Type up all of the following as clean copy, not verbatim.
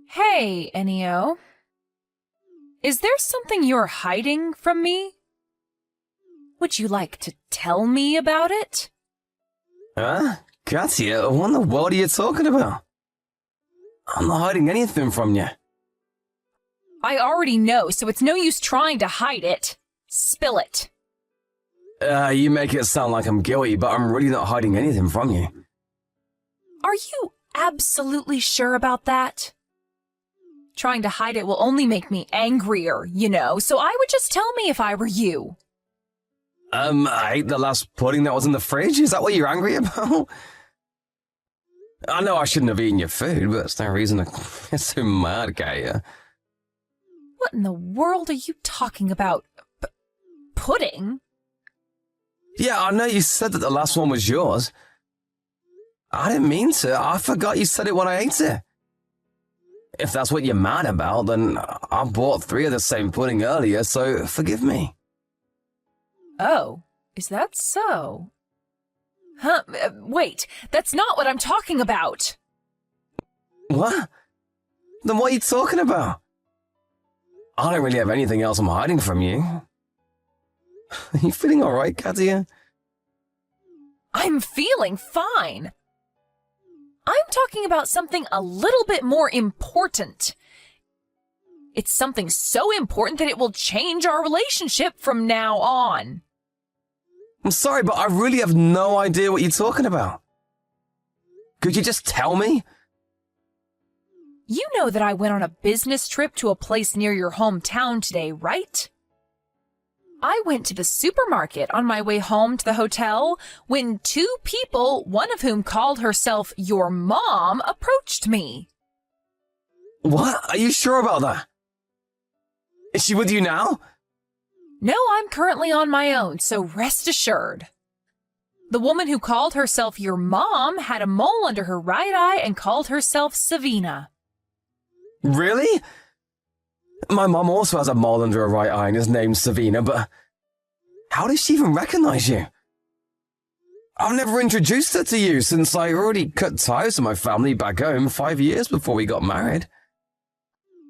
Hey, Enio. Is there something you're hiding from me? Would you like to tell me about it? Huh? Katya, what in the world are you talking about? I'm not hiding anything from you. I already know, so it's no use trying to hide it. Spill it. You make it sound like I'm guilty, but I'm really not hiding anything from you. Are you absolutely sure about that? Trying to hide it will only make me angrier, so I would just tell me if I were you. I ate the last pudding that was in the fridge? Is that what you're angry about? I know I shouldn't have eaten your food, but it's no reason to get so mad, Katya. What in the world are you talking about? Pudding? Yeah, I know you said that the last one was yours. I didn't mean to. I forgot you said it when I ate it. If that's what you're mad about, then I bought 3 of the same pudding earlier, so forgive me. Oh, is that so? Huh, wait, that's not what I'm talking about. What? Then what are you talking about? I don't really have anything else I'm hiding from you. Are you feeling alright, Katya? I'm feeling fine. I'm talking about something a little bit more important. It's something so important that it will change our relationship from now on. I'm sorry, but I really have no idea what you're talking about. Could you just tell me? You know that I went on a business trip to a place near your hometown today, right? I went to the supermarket on my way home to the hotel when 2 people, one of whom called herself your mom, approached me. What? Are you sure about that? Is she with you now? No, I'm currently on my own, so rest assured. The woman who called herself your mom had a mole under her right eye and called herself Savina. Really? My mom also has a mole under her right eye and is named Savina, but how does she even recognize you? I've never introduced her to you since I already cut ties with my family back home 5 years before we got married.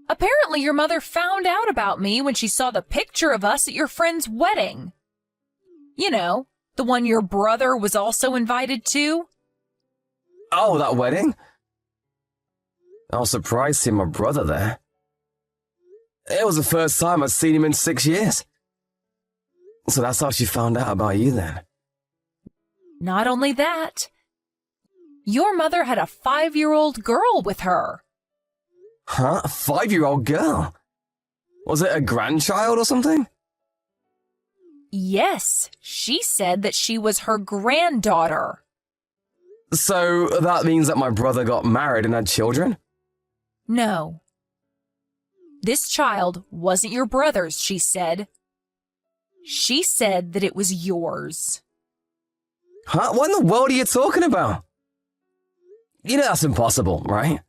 Apparently your mother found out about me when she saw the picture of us at your friend's wedding. You know, the one your brother was also invited to. Oh, that wedding? I was surprised seeing my brother there. It was the first time I'd seen him in 6 years. So that's how she found out about you then. Not only that, your mother had a 5-year-old girl with her. Huh? A 5-year-old girl? Was it a grandchild or something? Yes, she said that she was her granddaughter. So that means that my brother got married and had children? No. This child wasn't your brother's, she said. She said that it was yours. Huh? What in the world are you talking about? You know that's impossible, right?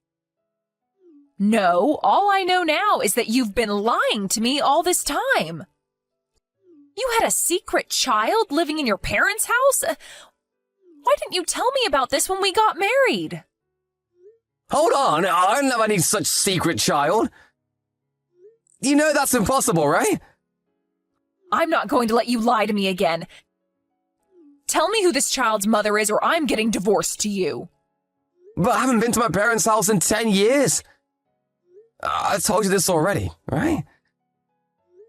No, all I know now is that you've been lying to me all this time. You had a secret child living in your parents' house? Why didn't you tell me about this when we got married? Hold on, I don't have any such secret child. You know that's impossible, right? I'm not going to let you lie to me again. Tell me who this child's mother is or I'm getting divorced to you. But I haven't been to my parents' house in 10 years. I told you this already, right?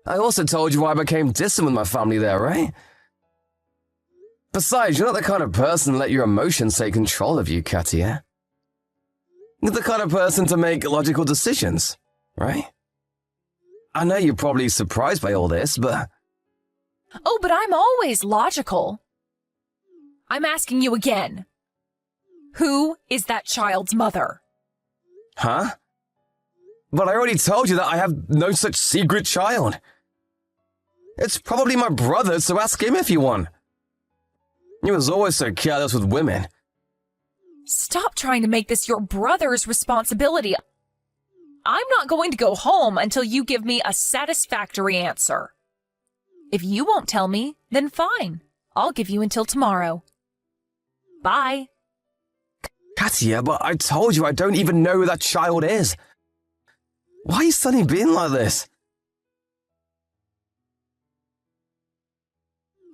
I also told you why I became distant with my family there, right? Besides, you're not the kind of person to let your emotions take control of you, Katya. You're the kind of person to make logical decisions, right? I know you're probably surprised by all this, but... Oh, but I'm always logical. I'm asking you again. Who is that child's mother? Huh? But I already told you that I have no such secret child. It's probably my brother, so ask him if you want. He was always so careless with women. Stop trying to make this your brother's responsibility. I'm not going to go home until you give me a satisfactory answer. If you won't tell me, then fine. I'll give you until tomorrow. Bye. Katya, but I told you I don't even know who that child is. Why are you suddenly being like this?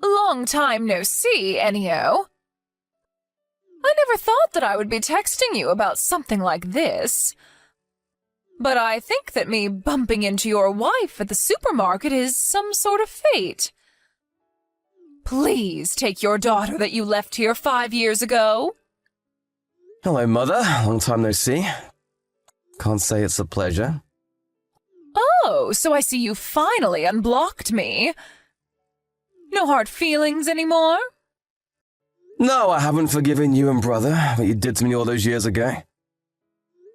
Long time no see, Ennio. I never thought that I would be texting you about something like this. But I think that me bumping into your wife at the supermarket is some sort of fate. Please take your daughter that you left here 5 years ago. Hello, Mother. Long time no see. Can't say it's a pleasure. Oh, so I see you finally unblocked me. No hard feelings anymore? No, I haven't forgiven you and Brother what you did to me all those years ago.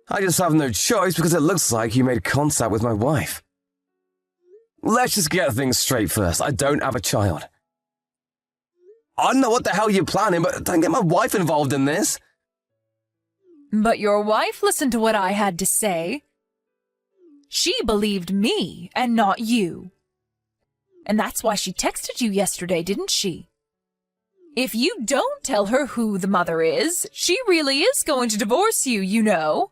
I just have no choice because it looks like you made contact with my wife. Let's just get things straight first. I don't have a child. I don't know what the hell you're planning, but don't get my wife involved in this. But your wife listened to what I had to say. She believed me and not you. And that's why she texted you yesterday, didn't she? If you don't tell her who the mother is, she really is going to divorce you, you know.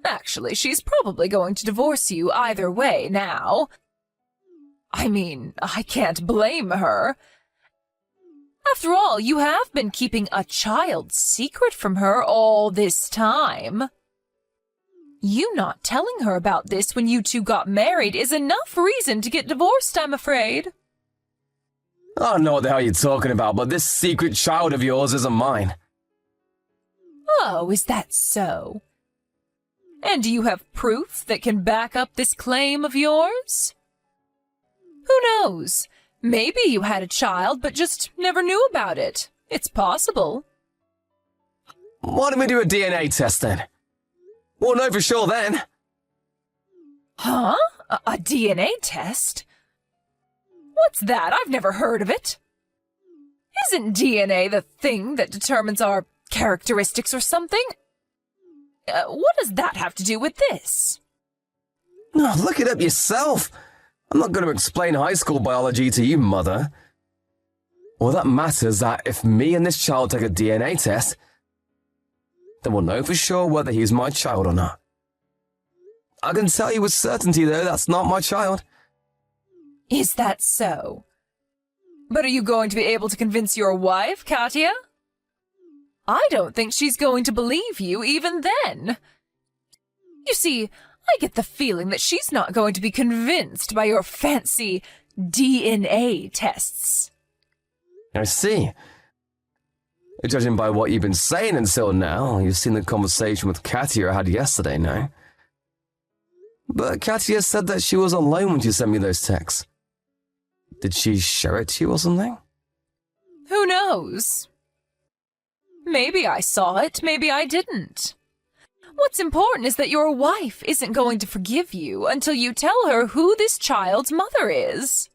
Actually, she's probably going to divorce you either way now. I mean, I can't blame her. After all, you have been keeping a child's secret from her all this time. You not telling her about this when you two got married is enough reason to get divorced, I'm afraid. I don't know what the hell you're talking about, but this secret child of yours isn't mine. Oh, is that so? And do you have proof that can back up this claim of yours? Who knows? Maybe you had a child but just never knew about it. It's possible. Why don't we do a DNA test then? We'll know for sure then. Huh? A DNA test? What's that? I've never heard of it. Isn't DNA the thing that determines our characteristics or something? What does that have to do with this? No, look it up yourself. I'm not going to explain high school biology to you, Mother. All that matters is that if me and this child take a DNA test, then we'll know for sure whether he's my child or not. I can tell you with certainty, though, that's not my child. Is that so? But are you going to be able to convince your wife, Katya? I don't think she's going to believe you even then. You see, I get the feeling that she's not going to be convinced by your fancy DNA tests. I see. Judging by what you've been saying until now, you've seen the conversation with Katya I had yesterday, no? But Katya said that she was alone when she sent me those texts. Did she show it to you or something? Who knows? Maybe I saw it, maybe I didn't. What's important is that your wife isn't going to forgive you until you tell her who this child's mother is.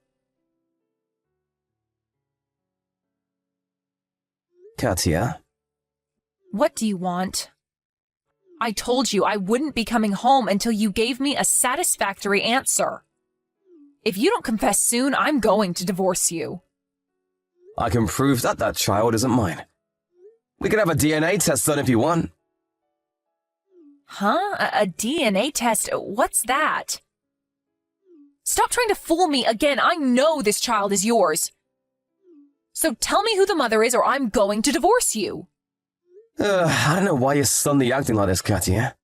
Katya? What do you want? I told you I wouldn't be coming home until you gave me a satisfactory answer. If you don't confess soon, I'm going to divorce you. I can prove that that child isn't mine. We can have a DNA test done if you want. Huh? A DNA test? What's that? Stop trying to fool me again. I know this child is yours. So tell me who the mother is or I'm going to divorce you. I don't know why you're suddenly acting like this, Katya.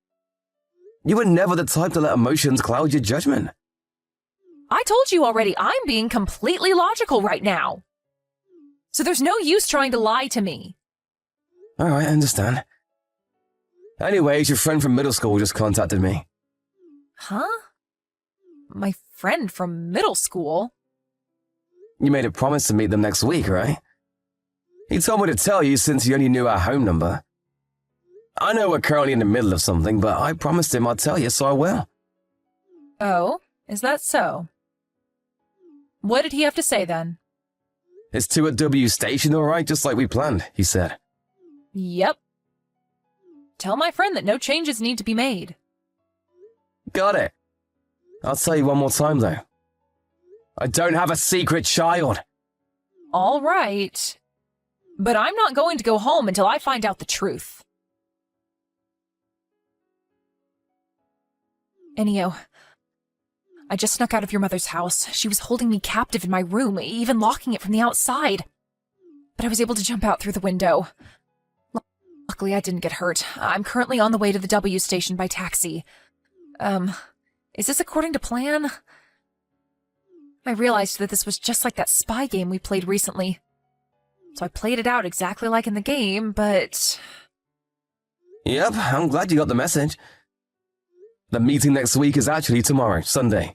You were never the type to let emotions cloud your judgment. I told you already, I'm being completely logical right now. So there's no use trying to lie to me. Alright, I understand. Anyways, your friend from middle school just contacted me. Huh? My friend from middle school? You made a promise to meet them next week, right? He told me to tell you since he only knew our home number. I know we're currently in the middle of something, but I promised him I'd tell you, so I will. Oh, is that so? What did he have to say then? Is 2 at W Station alright, just like we planned, he said. Yep. Tell my friend that no changes need to be made. Got it. I'll tell you one more time, though. I don't have a secret child. All right. But I'm not going to go home until I find out the truth. Enio, I just snuck out of your mother's house. She was holding me captive in my room, even locking it from the outside. But I was able to jump out through the window. Luckily, I didn't get hurt. I'm currently on the way to the W station by taxi. Is this according to plan? I realized that this was just like that spy game we played recently. So I played it out exactly like in the game, but... Yep, I'm glad you got the message. The meeting next week is actually tomorrow, Sunday.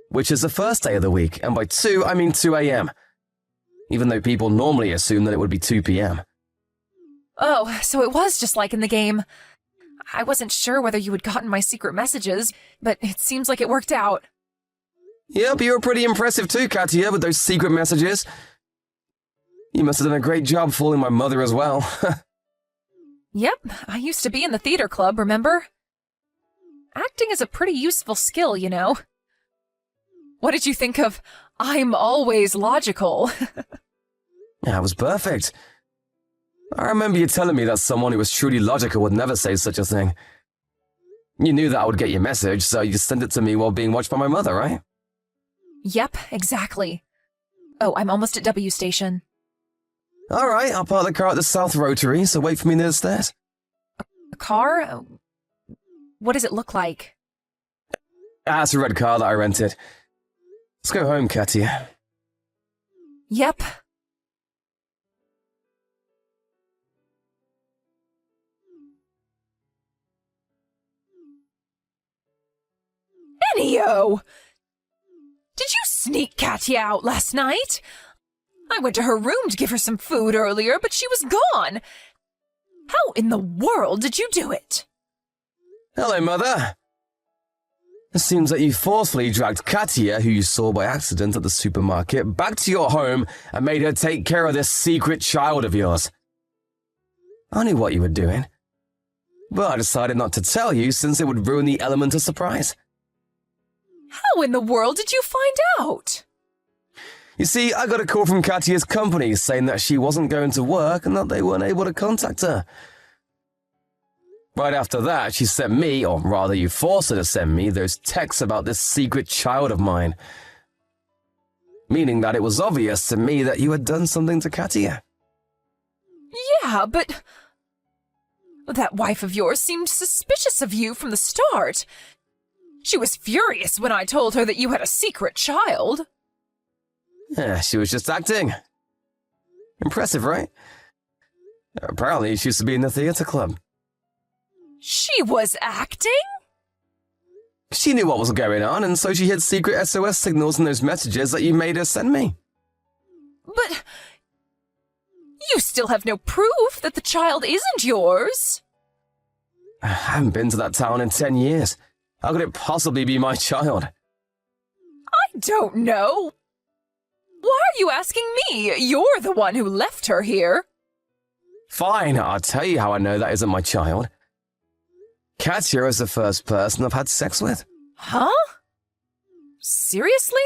Which is the first day of the week, and by 2, I mean 2 a.m. Even though people normally assume that it would be 2 p.m. Oh, so it was just like in the game. I wasn't sure whether you had gotten my secret messages, but it seems like it worked out. Yep, you were pretty impressive too, Katia, with those secret messages. You must have done a great job fooling my mother as well. Yep, I used to be in the theater club, remember? Acting is a pretty useful skill, you know. What did you think of I'm always logical? Yeah, it was perfect. I remember you telling me that someone who was truly logical would never say such a thing. You knew that I would get your message, so you sent it to me while being watched by my mother, right? Yep, exactly. Oh, I'm almost at W Station. Alright, I'll park the car at the South Rotary, so wait for me near the stairs. A car? What does it look like? Ah, it's a red car that I rented. Let's go home, Katia. Yep. Enio! Did you sneak Katia out last night? I went to her room to give her some food earlier, but she was gone. How in the world did you do it? Hello, Mother. It seems that you forcefully dragged Katia, who you saw by accident at the supermarket, back to your home and made her take care of this secret child of yours. I knew what you were doing, but I decided not to tell you since it would ruin the element of surprise. How in the world did you find out? You see, I got a call from Katia's company saying that she wasn't going to work and that they weren't able to contact her. Right after that, she sent me, or rather you forced her to send me, those texts about this secret child of mine. Meaning that it was obvious to me that you had done something to Katia. Yeah, but... that wife of yours seemed suspicious of you from the start. She was furious when I told her that you had a secret child. Yeah, she was just acting. Impressive, right? Apparently, she used to be in the theater club. She was acting? She knew what was going on, and so she hid secret SOS signals in those messages that you made her send me. But... you still have no proof that the child isn't yours. I haven't been to that town in 10 years. How could it possibly be my child? I don't know. Why are you asking me? You're the one who left her here. Fine, I'll tell you how I know that isn't my child. Katia is the first person I've had sex with. Huh? Seriously?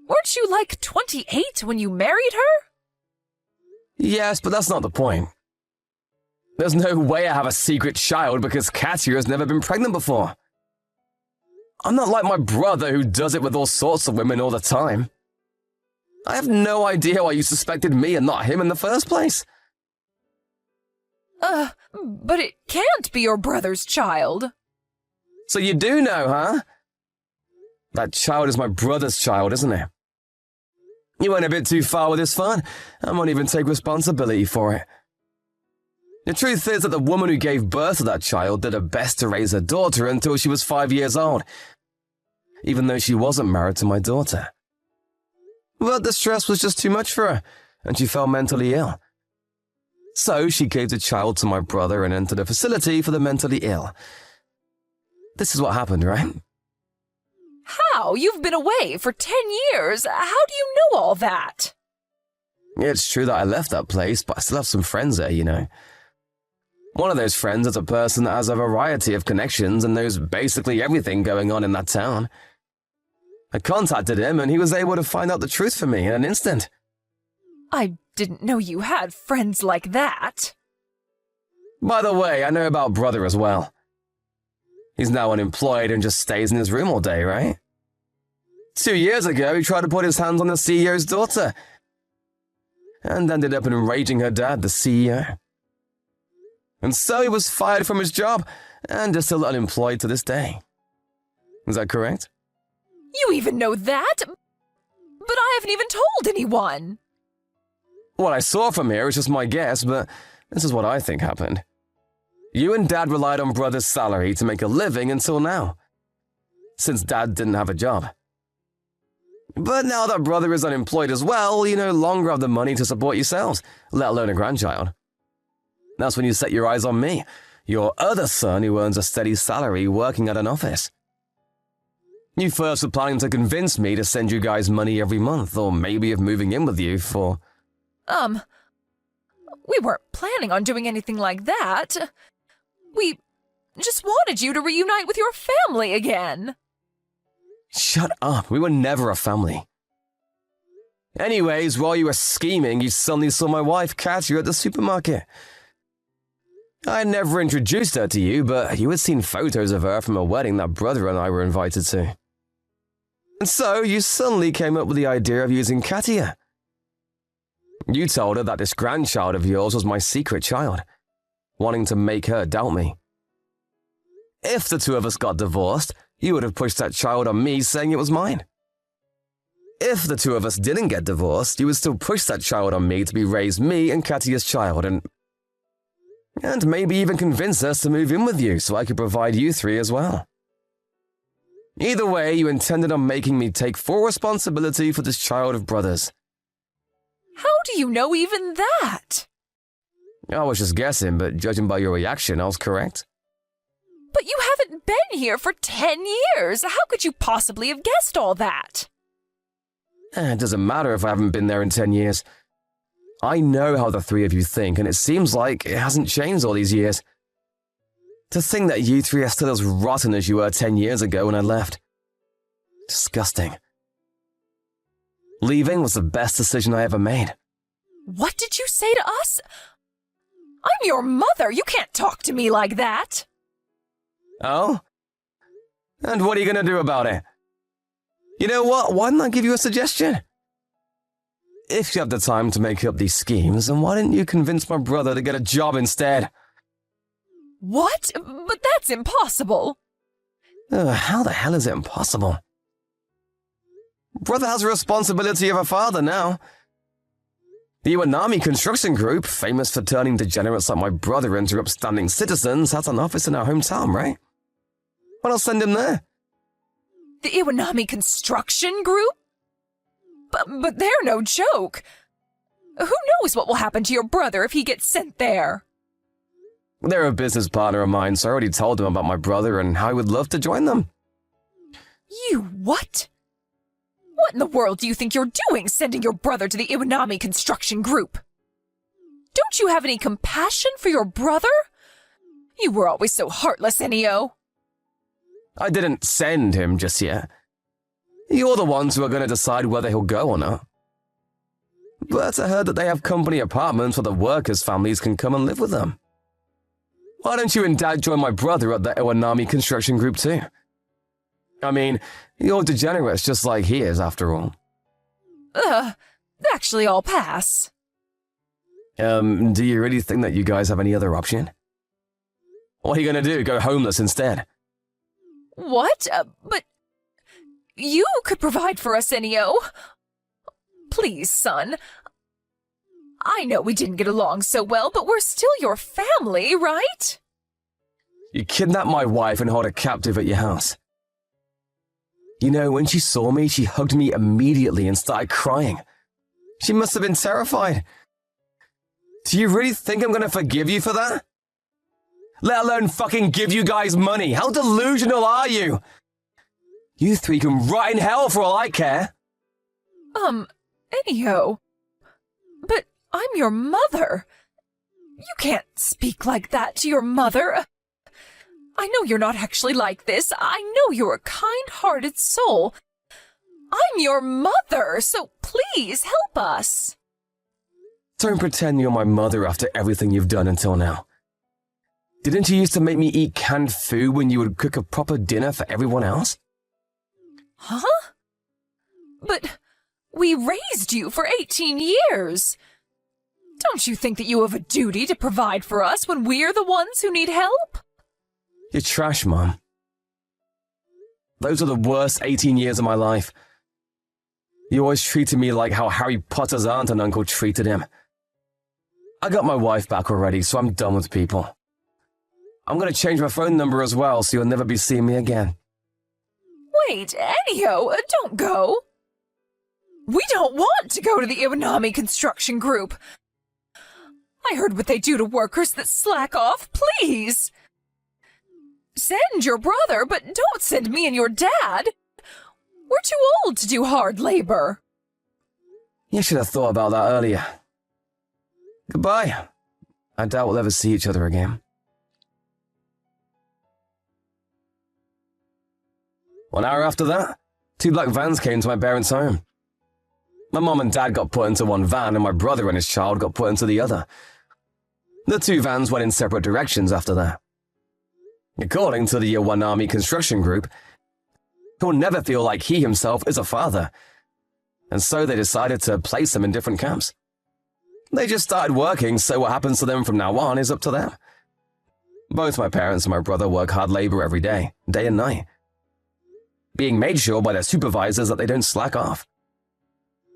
Weren't you like 28 when you married her? Yes, but that's not the point. There's no way I have a secret child because Katia has never been pregnant before. I'm not like my brother who does it with all sorts of women all the time. I have no idea why you suspected me and not him in the first place. But it can't be your brother's child. So you do know, huh? That child is my brother's child, isn't it? You went a bit too far with this fun. I won't even take responsibility for it. The truth is that the woman who gave birth to that child did her best to raise her daughter until she was 5 years old, even though she wasn't married to my daughter. But the stress was just too much for her, and she fell mentally ill. So she gave the child to my brother and entered a facility for the mentally ill. This is what happened, right? How? You've been away for 10 years. How do you know all that? It's true that I left that place, but I still have some friends there, you know. One of those friends is a person that has a variety of connections and knows basically everything going on in that town. I contacted him and he was able to find out the truth for me in an instant. I didn't know you had friends like that. By the way, I know about brother as well. He's now unemployed and just stays in his room all day, right? 2 years ago, he tried to put his hands on the CEO's daughter and ended up enraging her dad, the CEO. And so he was fired from his job and is still unemployed to this day. Is that correct? You even know that? But I haven't even told anyone. What I saw from here is just my guess, but this is what I think happened. You and Dad relied on Brother's salary to make a living until now, since Dad didn't have a job. But now that Brother is unemployed as well, you no longer have the money to support yourselves, let alone a grandchild. That's when you set your eyes on me, your other son who earns a steady salary working at an office. You first were planning to convince me to send you guys money every month, or maybe of moving in with you for... We weren't planning on doing anything like that. We just wanted you to reunite with your family again. Shut up, we were never a family. Anyways, while you were scheming, you suddenly saw my wife, Katya, at the supermarket. I had never introduced her to you, but you had seen photos of her from a wedding that Brother and I were invited to. And so you suddenly came up with the idea of using Katya. You told her that this grandchild of yours was my secret child, wanting to make her doubt me. If the two of us got divorced, you would have pushed that child on me saying it was mine. If the two of us didn't get divorced, you would still push that child on me to be raised me and Katya's child and maybe even convince us to move in with you so I could provide you three as well. Either way, you intended on making me take full responsibility for this child of Brother's. How do you know even that? I was just guessing, but judging by your reaction, I was correct. But you haven't been here for 10 years. How could you possibly have guessed all that? It doesn't matter if I haven't been there in 10 years. I know how the three of you think, and it seems like it hasn't changed all these years. To think that you three are still as rotten as you were 10 years ago when I left. Disgusting. Leaving was the best decision I ever made. What did you say to us? I'm your mother. You can't talk to me like that. Oh? And what are you going to do about it? You know what? Why didn't I give you a suggestion? If you have the time to make up these schemes, then why didn't you convince my brother to get a job instead? What? But that's impossible. How the hell is it impossible? Brother has a responsibility of a father now. The Iwanami Construction Group, famous for turning degenerates like my brother into upstanding citizens, has an office in our hometown, right? Well, I'll send him there. The Iwanami Construction Group? But they're no joke. Who knows what will happen to your brother if he gets sent there? They're a business partner of mine, so I already told them about my brother and how I would love to join them. You what? What in the world do you think you're doing, sending your brother to the Iwanami Construction Group? Don't you have any compassion for your brother? You were always so heartless, Enio. I didn't send him just yet. You're the ones who are going to decide whether he'll go or not. But I heard that they have company apartments where the workers' families can come and live with them. Why don't you and Dad join my brother at the Iwanami Construction Group too? I mean, you're degenerates just like he is, after all. Actually, I'll pass. Do you really think that you guys have any other option? What are you going to do, go homeless instead? What? But you could provide for us, Enio. Please, son. I know we didn't get along so well, but we're still your family, right? You kidnapped my wife and held her captive at your house. You know, when she saw me, she hugged me immediately and started crying. She must have been terrified. Do you really think I'm going to forgive you for that? Let alone fucking give you guys money. How delusional are you? You three can rot in hell for all I care. Enio. But I'm your mother. You can't speak like that to your mother. I know you're not actually like this. I know you're a kind-hearted soul. I'm your mother, so please help us. Don't pretend you're my mother after everything you've done until now. Didn't you used to make me eat canned food when you would cook a proper dinner for everyone else? Huh? But we raised you for 18 years. Don't you think that you have a duty to provide for us when we're the ones who need help? You're trash, Mom. Those are the worst 18 years of my life. You always treated me like how Harry Potter's aunt and uncle treated him. I got my wife back already, so I'm done with people. I'm going to change my phone number as well, so you'll never be seeing me again. Wait, Ennio, don't go. We don't want to go to the Iwanami construction group. I heard what they do to workers that slack off, please. Send your brother, but don't send me and your dad. We're too old to do hard labor. You should have thought about that earlier. Goodbye. I doubt we'll ever see each other again. 1 hour after that, 2 black vans came to my parents' home. My mom and dad got put into one van, and my brother and his child got put into the other. The 2 vans went in separate directions after that. According to the Iwanami construction group, he'll never feel like he himself is a father, and so they decided to place him in different camps. They just started working, so what happens to them from now on is up to them. Both my parents and my brother work hard labor every day and night, being made sure by their supervisors that they don't slack off.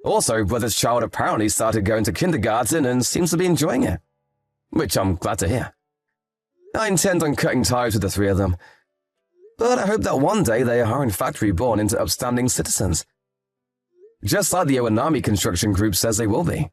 Also, brother's child apparently started going to kindergarten and seems to be enjoying it, which I'm glad to hear. I intend on cutting ties with the 3 of them, but I hope that one day they are in fact reborn into upstanding citizens, just like the Iwanami construction group says they will be.